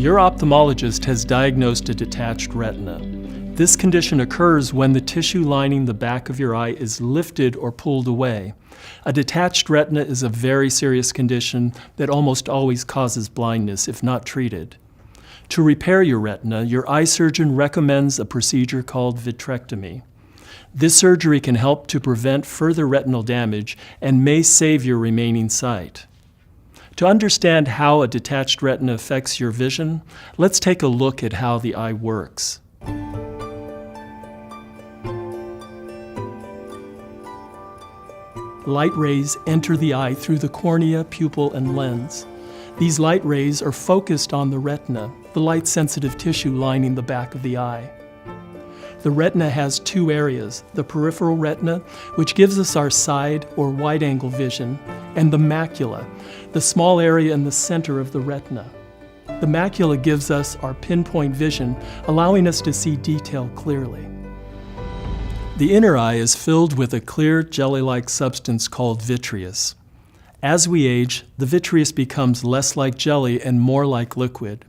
Your ophthalmologist has diagnosed a detached retina. This condition occurs when the tissue lining the back of your eye is lifted or pulled away. A detached retina is a very serious condition that almost always causes blindness if not treated. To repair your retina, your eye surgeon recommends a procedure called vitrectomy. This surgery can help to prevent further retinal damage and may save your remaining sight. To understand how a detached retina affects your vision, let's take a look at how the eye works. Light rays enter the eye through the cornea, pupil, and lens. These light rays are focused on the retina, the light-sensitive tissue lining the back of the eye. The retina has two areas, the peripheral retina, which gives us our side or wide-angle vision, and the macula, the small area in the center of the retina. The macula gives us our pinpoint vision, allowing us to see detail clearly. The inner eye is filled with a clear jelly-like substance called vitreous. As we age, the vitreous becomes less like jelly and more like liquid.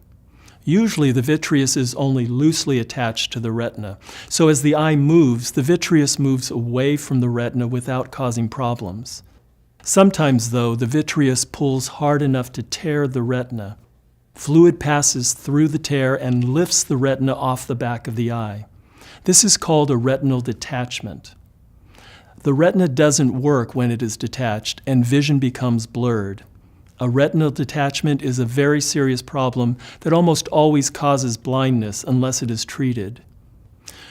Usually the vitreous is only loosely attached to the retina, so as the eye moves, the vitreous moves away from the retina without causing problems. Sometimes, though, the vitreous pulls hard enough to tear the retina. Fluid passes through the tear and lifts the retina off the back of the eye. This is called a retinal detachment. The retina doesn't work when it is detached, and vision becomes blurred. A retinal detachment is a very serious problem that almost always causes blindness unless it is treated.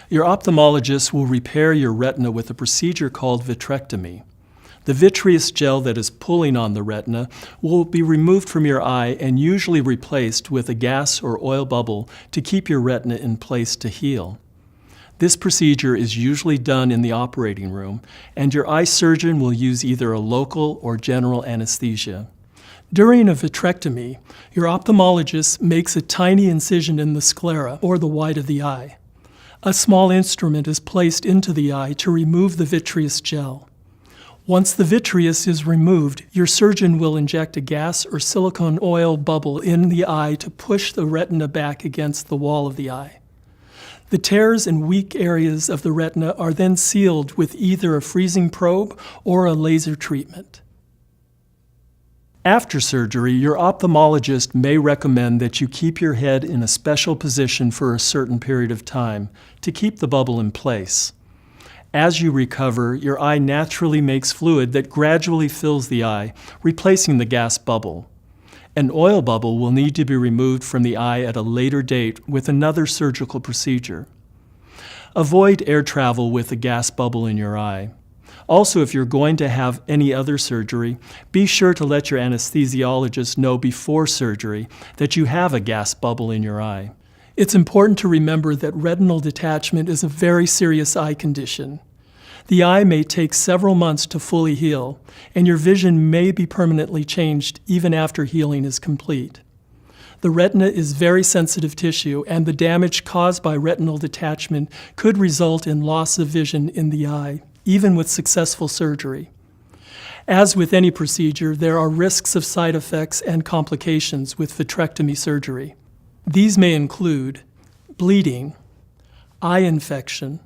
Your ophthalmologist will repair your retina with a procedure called vitrectomy. The vitreous gel that is pulling on the retina will be removed from your eye and usually replaced with a gas or oil bubble to keep your retina in place to heal. This procedure is usually done in the operating room, and your eye surgeon will use either a local or general anesthesia. During a vitrectomy, your ophthalmologist makes a tiny incision in the sclera, or the white of the eye. A small instrument is placed into the eye to remove the vitreous gel. Once the vitreous is removed, your surgeon will inject a gas or silicone oil bubble in the eye to push the retina back against the wall of the eye. The tears and weak areas of the retina are then sealed with either a freezing probe or a laser treatment. After surgery, your ophthalmologist may recommend that you keep your head in a special position for a certain period of time to keep the bubble in place. As you recover, your eye naturally makes fluid that gradually fills the eye, replacing the gas bubble. An oil bubble will need to be removed from the eye at a later date with another surgical procedure. Avoid air travel with a gas bubble in your eye. Also, if you're going to have any other surgery, be sure to let your anesthesiologist know before surgery that you have a gas bubble in your eye. It's important to remember that retinal detachment is a very serious eye condition. The eye may take several months to fully heal, and your vision may be permanently changed even after healing is complete. The retina is very sensitive tissue, and the damage caused by retinal detachment could result in loss of vision in the eye, even with successful surgery. As with any procedure, there are risks of side effects and complications with vitrectomy surgery. These may include bleeding, eye infection,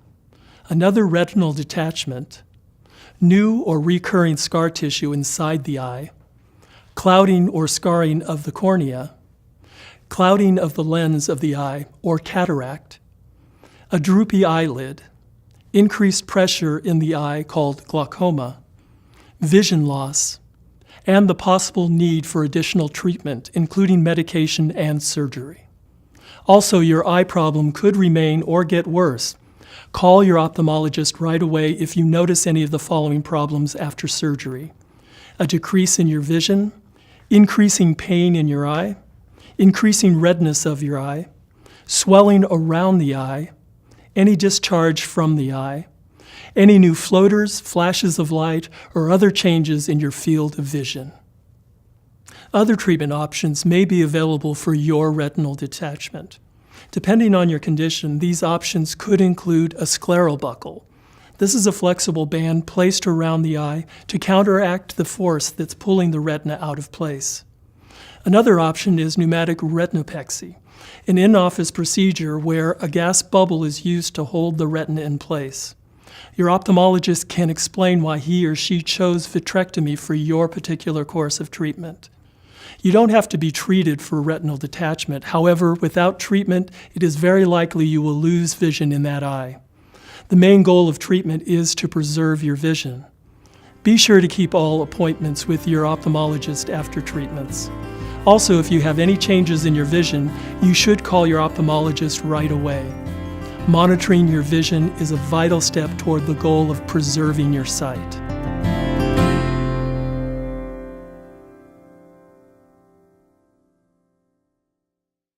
another retinal detachment, new or recurring scar tissue inside the eye, clouding or scarring of the cornea, clouding of the lens of the eye or cataract, a droopy eyelid, increased pressure in the eye called glaucoma, vision loss, and the possible need for additional treatment, including medication and surgery. Also, your eye problem could remain or get worse. Call your ophthalmologist right away if you notice any of the following problems after surgery: a decrease in your vision, increasing pain in your eye, increasing redness of your eye, swelling around the eye, any discharge from the eye, any new floaters, flashes of light, or other changes in your field of vision. Other treatment options may be available for your retinal detachment. Depending on your condition, these options could include a scleral buckle. This is a flexible band placed around the eye to counteract the force that's pulling the retina out of place. Another option is pneumatic retinopexy. an in-office procedure where a gas bubble is used to hold the retina in place. Your ophthalmologist can explain why he or she chose vitrectomy for your particular course of treatment. You don't have to be treated for retinal detachment. However, without treatment, it is very likely you will lose vision in that eye. The main goal of treatment is to preserve your vision. Be sure to keep all appointments with your ophthalmologist after treatments. Also, if you have any changes in your vision, you should call your ophthalmologist right away. Monitoring your vision is a vital step toward the goal of preserving your sight.